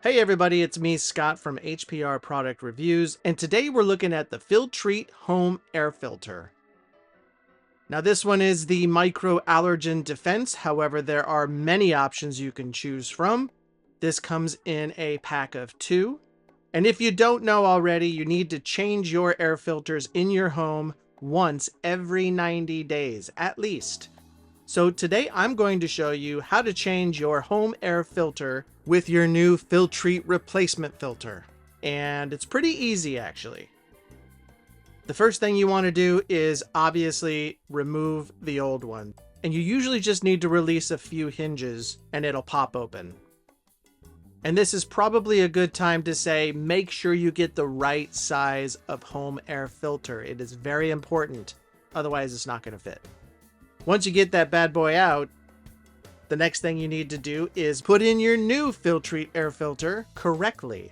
Hey everybody, it's me, Scott from HPR Product Reviews, and today we're looking at the Filtrete Home Air Filter. Now this one is the micro allergen defense, however there are many options you can choose from. This comes in a pack of 2. And if you don't know already, you need to change your air filters in your home once every 90 days, at least. So today I'm going to show you how to change your home air filter with your new Filtrete replacement filter. And it's pretty easy actually. The first thing you want to do is obviously remove the old one. And you usually just need to release a few hinges and it'll pop open. And this is probably a good time to say, make sure you get the right size of home air filter. It is very important. Otherwise it's not going to fit. Once you get that bad boy out, the next thing you need to do is put in your new Filtrete air filter correctly.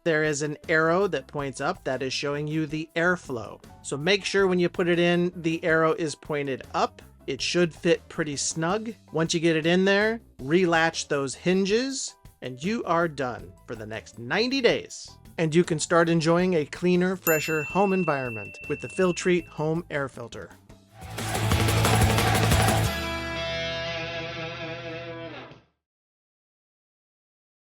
There is an arrow that points up that is showing you the airflow. So make sure when you put it in, the arrow is pointed up. It should fit pretty snug. Once you get it in there, relatch those hinges, and you are done for the next 90 days. And you can start enjoying a cleaner, fresher home environment with the Filtrete home air filter.